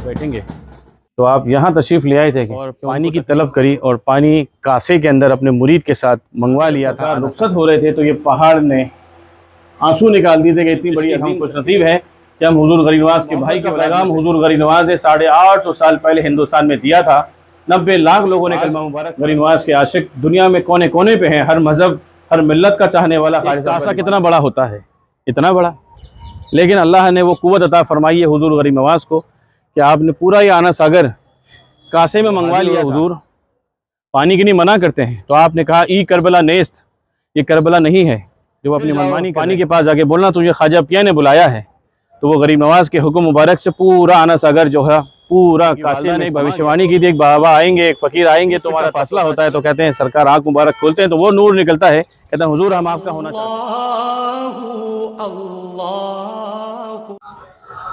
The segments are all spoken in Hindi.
बैठेंगे तो आप यहाँ तशरीफ़ ले आए थे और पानी की तलब करी और पानी कासे के अंदर अपने मुरीद के साथ मंगवा लिया था। रुखसत हो रहे थे तो ये पहाड़ ने आंसू निकाल दिए थे कि इतनी बड़ी हम खुश नसीब है कि हम हुजूर गरीब नवाज के भाई का पैगाम हुजूर गरीब नवाज ने 850 साल पहले हिंदुस्तान में दिया था। 90 लाख लोगों ने कलमा मुबारक। गरीब नवाज के आशिक दुनिया में कोने कोने पे हैं, हर मजहब हर मिल्लत का चाहने वाला। कासा कितना बड़ा होता है, इतना बड़ा, लेकिन अल्लाह ने वो कुव्वत अता फरमाई है हुजूर गरीब नवाज को कि आपने पूरा ये आना सागर कासे में मंगवा लिया। हुजूर पानी की नहीं मना करते हैं, तो आपने कहा ई करबला नेस्त, ये करबला नहीं है जो अपनी मनमानी पानी के पास जाके बोलना तुझे ख्वाजा पिया ने बुलाया है। तो वो गरीब नवाज के हुक्म मुबारक से पूरा आना सागर जो है पूरा कासे ने भविष्यवाणी की थी, एक बाबा आएंगे, एक फकीर आएंगे, तो हमारा फासला होता है। तो कहते हैं सरकार आंख मुबारक खोलते हैं तो वो नूर निकलता है, कहते हैं हुजूर हम आपका होना चाहते हैं।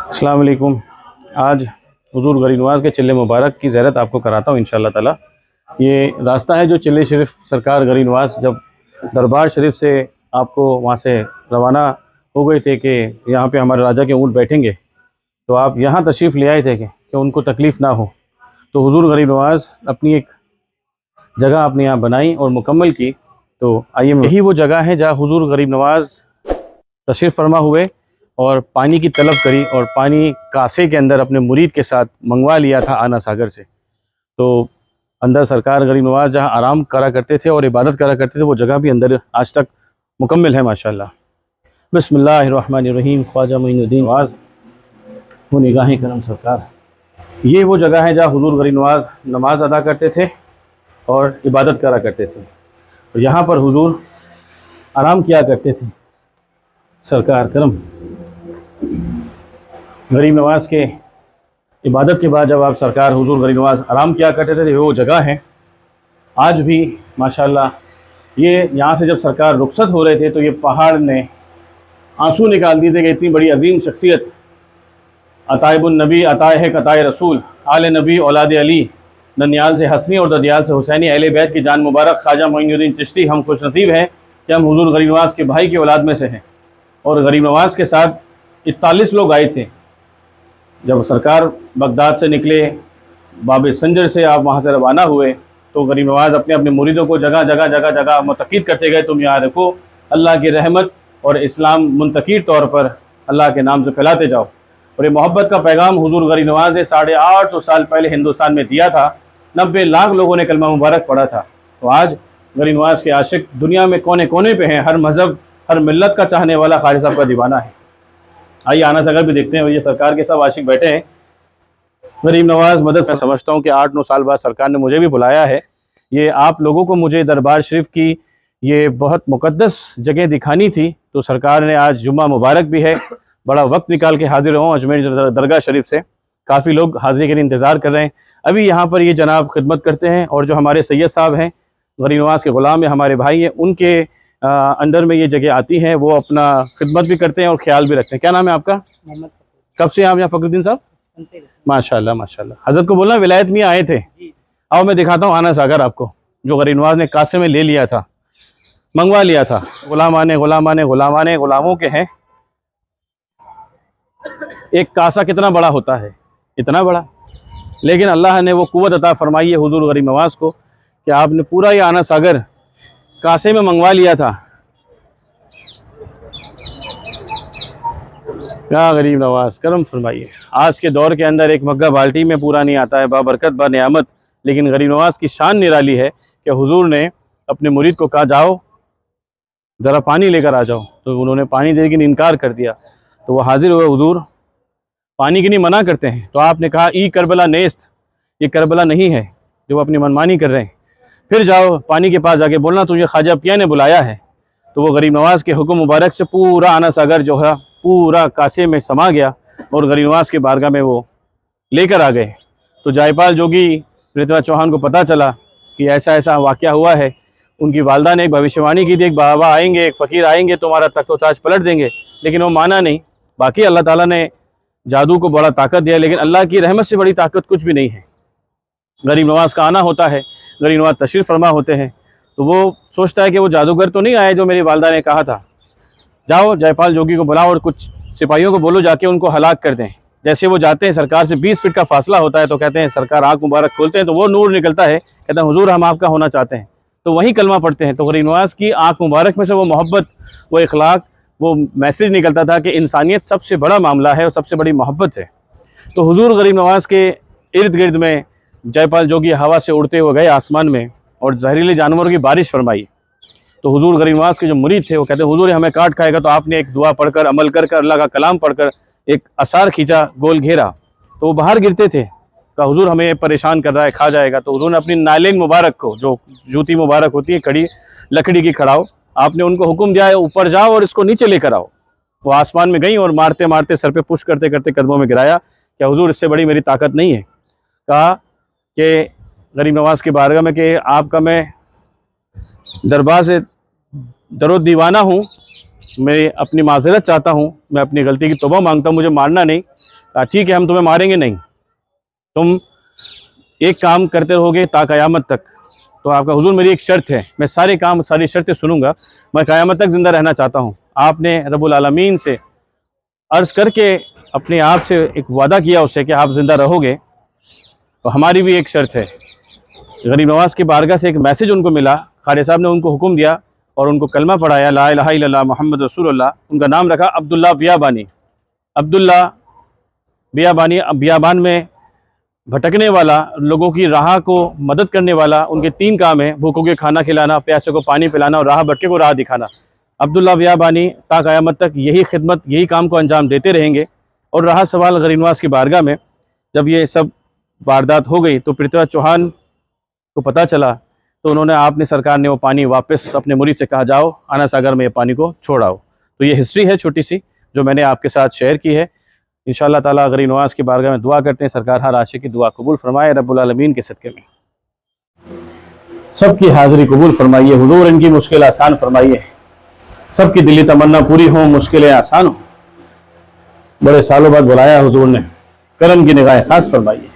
अस्सलाम वालेकुम। आज हुजूर गरीब नवाज के चिल्ले मुबारक की ज़ियारत आपको कराता हूँ इंशाअल्लाह ताला। ये रास्ता है जो चिल्ले शरीफ सरकार गरीब नवाज जब दरबार शरीफ से आपको वहाँ से रवाना हो गए थे कि यहाँ पे हमारे राजा के ऊँट बैठेंगे, तो आप यहाँ तशरीफ़ ले आए थे कि उनको तकलीफ़ ना हो। तो हुजूर गरीब नवाज अपनी एक जगह अपने यहाँ बनाई और मुकम्मल की। तो आइए, यही वो जगह है जहाँ हुजूर गरीब नवाज तशरीफ़ फरमा हुए और पानी की तलब करी और पानी कासे के अंदर अपने मुरीद के साथ मंगवा लिया था आना सागर से। तो अंदर सरकार गरीब नवाज जहाँ आराम करा करते थे और इबादत करा करते थे, वो जगह भी अंदर आज तक मुकम्मल है माशाल्लाह। बिस्मिल्लाहिर्रहमानिर्रहीम। ख्वाजा मोइनुद्दीन नवाज वो निगाह करम सरकार, ये वो जगह है जहाँ हुजूर गरीब नवाज नमाज अदा करते थे और इबादत करा करते थे। और यहाँ पर हुजूर आराम किया करते थे। सरकार करम गरीब नवाज के इबादत के बाद जब आप सरकार हुजूर गरीब नवाज आराम किया करते थे, वो जगह है आज भी माशाल्लाह। ये यहाँ से जब सरकार रुखसत हो रहे थे तो ये पहाड़ ने आंसू निकाल दिए थे कि इतनी बड़ी अजीम शख्सियत अतायबुन नबी अताय है कताय रसूल आले नबी औलाद अली ननियाल से हसनी और ददियाल से हुसैनी अहले बैत की जान मुबारक ख्वाजा मोइनुद्दीन चिश्ती, हम खुश नसीब हैं कि हम हुजूर गरीब नवाज के भाई की औलाद में से हैं। और गरीब नवाज के साथ 41 लोग आए थे जब सरकार बगदाद से निकले, बाब संजर से आप वहाँ से रवाना हुए। तो गरीब नवाज अपने अपने मुरीदों को जगह जगह जगह जगह मुतक़ीद करते गए, तुम यहाँ रखो, अल्लाह की रहमत और इस्लाम मुंतकीर तौर पर अल्लाह के नाम से फैलाते जाओ। और ये मोहब्बत का पैगाम हुजूर गरीब नवाज ने 850 साल पहले हिंदुस्तान में दिया था। 90 लाख लोगों ने कलमा मुबारक पढ़ा था। तो आज गरीब नवाज के आशिक दुनिया में कोने कोने पे हैं, हर मजहब हर मिल्लत का चाहने वाला ख्वाजा साहब का दीवाना है। आइए आना सागर भी देखते हैं। और ये सरकार के सब आशिक बैठे हैं। गरीब नवाज मदद, मैं समझता हूँ कि 8-9 साल बाद सरकार ने मुझे भी बुलाया है। ये आप लोगों को मुझे दरबार शरीफ की ये बहुत मुक़द्दस जगह दिखानी थी, तो सरकार ने आज जुम्मा मुबारक भी है, बड़ा वक्त निकाल के हाजिर हों अजमेर दरगाह शरीफ से। काफ़ी लोग हाजिरी के लिए इंतज़ार कर रहे हैं। अभी यहाँ पर ये जनाब खिदमत करते हैं और जो हमारे सैयद साहब हैं, गरीब नवाज के ग़ुलाम हैं, हमारे भाई हैं, उनके अंडर में ये जगह आती हैं। वो अपना खिदमत भी करते हैं और ख्याल भी रखते हैं। क्या नाम है आपका? मोहम्मद। कब से आप यहाँ फ़खरुद्दीन साहब? माशाल्लाह माशाल्लाह। हज़रत को बोलना विलायत में आए थे। आओ मैं दिखाता हूँ आना सागर आपको, जो गरीब नवाज ने कासे में ले लिया था, मंगवा लिया था। गुलामाने गुलामाने गुलामाने गुलामों के हैं। एक कासा कितना बड़ा होता है, इतना बड़ा, लेकिन अल्लाह ने वो कुव्वत अता फरमाई है हुजूर गरीब नवाज को कि आपने पूरा ये आना सागर कासे में मंगवा लिया था। क्या गरीब नवाज करम फरमाइए। आज के दौर के अंदर एक मग्गा बाल्टी में पूरा नहीं आता है, बाबरकत बा नियामत, लेकिन गरीब नवाज की शान निराली है कि हुजूर ने अपने मुरीद को कहा जाओ ज़रा पानी लेकर आ जाओ, तो उन्होंने पानी देने की इनकार कर दिया। तो वो हाजिर हुए, हुजूर पानी की नहीं मना करते हैं, तो आपने कहा ई करबला नेस्त, ये करबला नहीं है जो अपनी मनमानी कर रहे हैं, फिर जाओ पानी के पास जाके बोलना तुझे ख्वाजा पिया ने बुलाया है। तो वो गरीब नवाज के हुक्म मुबारक से पूरा आना सागर जो है पूरा कासे में समा गया और गरीब नवाज के बारगाह में वो लेकर आ गए। तो जायपाल जोगी पृथ्वीराज चौहान को पता चला कि ऐसा ऐसा वाक़या हुआ है। उनकी वालदा ने एक भविष्यवाणी की थी, एक बाबा आएंगे, एक फ़कीर आएंगे, तुम्हारा तख्त ताज पलट देंगे, लेकिन वो माना नहीं। बाकी अल्लाह ताला ने जादू को बड़ा ताकत दिया, लेकिन अल्लाह की रहमत से बड़ी ताकत कुछ भी नहीं है। गरीब नवाज का आना होता है, गरीब नवाज तशरीफ़ फरमा होते हैं, तो वो सोचता है कि वो जादूगर तो नहीं आए जो मेरी वालदा ने कहा था। जाओ जयपाल जोगी को बुलाओ और कुछ सिपाहियों को बोलो जाके उनको हलाक कर दें। जैसे वो जाते हैं, सरकार से 20 फीट का फासला होता है, तो कहते हैं, सरकार आँख मुबारक खोलते हैं तो वो नूर निकलता है, कहते हैं हुजूर हम आपका होना चाहते हैं, तो वही कलमा पढ़ते हैं। तो गरीब नवाज़ की आँख मुबारक में से वो मोहब्बत, वो इखलाक, वो मैसेज निकलता था कि इंसानियत सबसे बड़ा मामला है और सबसे बड़ी मोहब्बत है। तो हुजूर गरीब नवाज़ के इर्द गिर्द में जयपाल जोगी हवा से उड़ते हुए गए आसमान में और जहरीले जानवरों की बारिश फरमाई। तो हुजूर गरीब नवाज़ के जो मुरीद थे वो कहते हैं हुजूर हमें काट खाएगा, तो आपने एक दुआ पढ़कर, अमल कर कर, अल्लाह का कलाम पढ़कर एक असार खींचा, गोल घेरा, तो वो बाहर गिरते थे। कहा हुजूर हमें परेशान कर रहा है, खा जाएगा। तो हुजूर ने अपनी नालेन मुबारक को, जो जूती मुबारक होती है, कड़ी लकड़ी की खड़ाओ, आपने उनको हुक्म दिया है ऊपर जाओ और इसको नीचे लेकर आओ। वो आसमान में गई और मारते मारते सर पे पुश करते करते कदमों में गिराया, क्या हुजूर इससे बड़ी मेरी ताकत नहीं है। कहा कि गरीब नवाज़ की बारगाह में कि आपका मैं दरबार से दरो दीवाना हूँ, मैं अपनी माजरत चाहता हूँ, मैं अपनी गलती की तौबा मांगता हूँ, मुझे मारना नहीं। कहा ठीक है हम तुम्हें मारेंगे नहीं, तुम एक काम करते रहोगे ता क़यामत तक। तो आपका हुजूर मेरी एक शर्त है, मैं सारे काम सारी शर्तें सुनूंगा, मैं क़यामत तक ज़िंदा रहना चाहता हूँ। आपने रब्बुल आलमीन से अर्ज़ करके अपने आप से एक वादा किया उससे कि आप ज़िंदा रहोगे, तो हमारी भी एक शर्त है। गरीब नवाज़ की बारगाह से एक मैसेज उनको मिला, क़ारी साहब ने उनको हुक्म दिया और उनको कलमा पढ़ाया, ला इलाहा इल्लल्लाह मुहम्मद रसूलुल्लाह। उनका नाम रखा अब्दुल्ला बियाबानी। अब्दुल्ला बियाबानी, बियाबान में भटकने वाला, लोगों की राह को मदद करने वाला। उनके 3 काम है, भूखों के खाना खिलाना, प्यासों को पानी पिलाना और राह भटके को राह दिखाना। अब्दुल्ला बियाबानी ता क़यामत तक यही खिदमत, यही काम को अंजाम देते रहेंगे। और रहा सवाल गरीब नवाज़ की बारगाह में, जब ये सब वारदात हो गई तो पृथ्वीराज चौहान को पता चला, तो उन्होंने, आपने सरकार ने वो पानी वापस अपने मुरीद से कहा जाओ आना सागर में ये पानी को छोड़ाओ। तो ये हिस्ट्री है छोटी सी जो मैंने आपके साथ शेयर की है। इंशाअल्लाह ताला गरीब नवाज़ की बारगाह में दुआ करते हैं, सरकार हर आशिक की दुआ कबूल फरमाए रब्बुल आलमीन के सदक़े में। सबकी हाज़िरी कबूल फरमाइए हुजूर, इनकी मुश्किल आसान फरमाइए, सबकी दिली तमन्ना पूरी हो, मुश्किलें आसान हो। बड़े सालों बाद बुलाया हुजूर ने, करम की निगाह खास फरमाइए,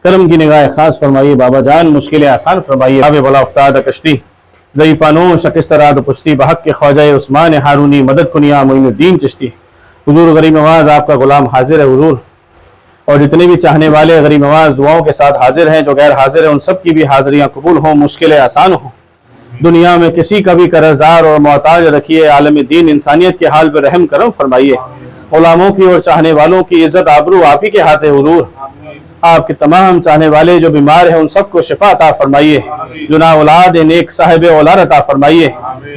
करम की निगाह खास फरमाइए बाबा जान, मुश्किलें आसान फरमाइए। आब भला उफ्ताद कश्ती ज़ईफ़ानो शकिस्तराद पुश्ती, बहक के ख्वाजा उस्मान हारूनी, मदद कुनिया मोइनुद्दीन चिश्ती। हुजूर गरीब नवाज़ आपका गुलाम हाजिर है हुजूर, और जितने भी चाहने वाले गरीब नवाज़ दुआओं के साथ हाजिर हैं, जो गैर हाजिर हैं, उन सब की भी हाजिरियाँ कबूल हों, मुश्किलें आसान हों। दुनिया में किसी का भी कर्जदार और मोहताज रखिए, आलम दीन इंसानियत के हाल पर रहम करम फरमाइए। गुलामों की और चाहने वालों की इज्जत आबरू आप ही के हाथ है हुजूर। आपके तमाम चाहने वाले जो बीमार हैं उन सबको शिफा अता फरमाइए, जो ना औलाद है नेक साहिब औलाद अता फरमाइए,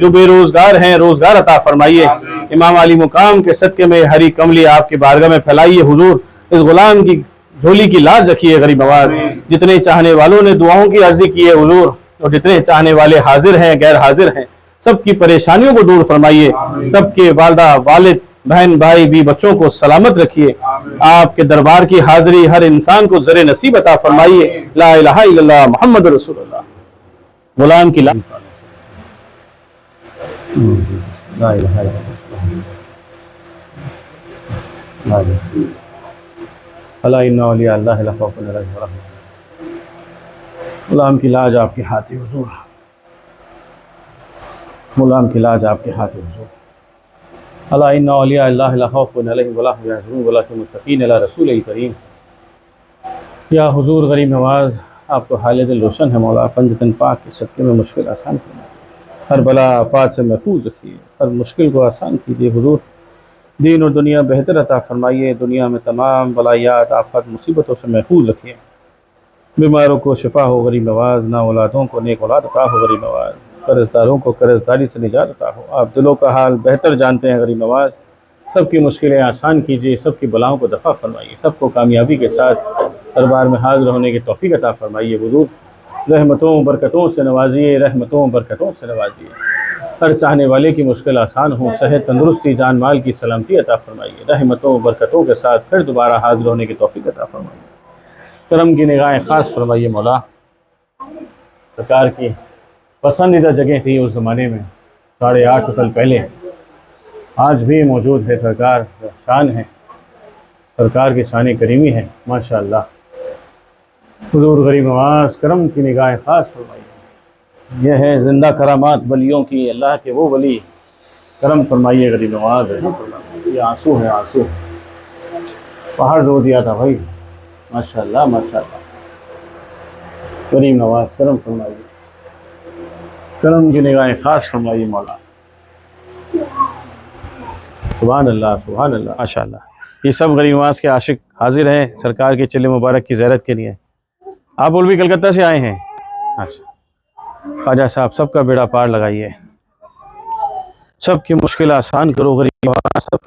जो बेरोजगार हैं रोजगार अता फरमाइए। इमाम अली मुकाम के सदके में हरी कमली आपकी बारगाह में फैलाइए हुजूर, इस गुलाम की झोली की लाज रखिए गरीब नवाज। जितने चाहने वालों ने दुआओं की अर्जी की है हुजूर, और जितने चाहने वाले हाजिर हैं गैर हाजिर हैं, सबकी परेशानियों को दूर फरमाइए, सबके वालदा वालिद बहन भाई भी बच्चों को सलामत रखिए। आपके दरबार की हाजिरी हर इंसान को ज़रे नसीब अता फरमाइए। ला इलाहा इल्लल्लाह मुहम्मद रसूलुल्लाह। गुलाम की ला गुलाम की लाज आपके हाथ है हुजूर, गुलाम की लाज आपके हाथ है हुजूर। अला इन्ना औलिया अल्लाह ला खौफुन अलैहिम वला हुम यहज़नून वलाकिन मुत्तक़ीन अला रसूलिल करीम। या हुजूर गरीब नवाज़ आपको हाल दिल रोशन है मौला, पंजतन पाक के सदक़े में मुश्किल आसान फरमाइए, हर बला आफात से महफूज रखिए, हर मुश्किल को आसान कीजिए हुजूर। दीन और दुनिया बेहतर अता फरमाइए, दुनिया में तमाम बलायात आफत मुसीबतों से महफूज रखिए। बीमारों को शिफा हो गरीब नवाज़, ना औलादों को नेक औलाद अता हो गरीब नवाज़, कर्जदारों को कर्जदारी से निजात अता हो। आप दिलों का हाल बेहतर जानते हैं गरीब नवाज़, सबकी मुश्किलें आसान कीजिए, सबकी बलाओं को दफ़ा फरमाइए, सबको कामयाबी के साथ दरबार में हाज़िर होने की तौफ़ीक़ अता फरमाइए हुजूर। रहमतों बरकतों से नवाजिए, रहमतों बरकतों से नवाजिए, हर चाहने वाले की मुश्किल आसान हो, सेहत तंदुरुस्ती जान माल की सलामती अता फरमाइए, रहमतों बरकतों के साथ फिर दोबारा हाज़िर होने की तौफ़ीक़ अता फरमाइए। करम की निगाहें ख़ास फरमाइए मौला। सरकार की पसंदीदा जगह थी उस ज़माने में 8.5 साल पहले, आज भी मौजूद है। सरकार शान है, सरकार की शान करीमी है माशाअल्लाह। हुजूर गरीब नवाज़ करम की निगाहें ख़ास फरमाइए। यह है ज़िंदा करामात वलियों की, अल्लाह के वो वली, करम फरमाइए गरीब नवाज़ है। ये आंसू है आंसू, पहाड़ तोड़ दिया था भाई। माशाल्लाह माशाल्लाह। करीम नवाज करम फरमाइए, करम की निगाहें खास फरमाइए मौला। सुभान अल्लाह सुभान अल्लाह माशाल्लाह। ये सब गरीब नवाज के आशिक हाजिर हैं सरकार के चिल्ले मुबारक की ज़ियारत के लिए। आप मौलवी कलकत्ता से आए हैं? अच्छा। ख्वाजा साहब सबका बेड़ा पार लगाइए, सबकी मुश्किल आसान करो गरीब नवाज, सब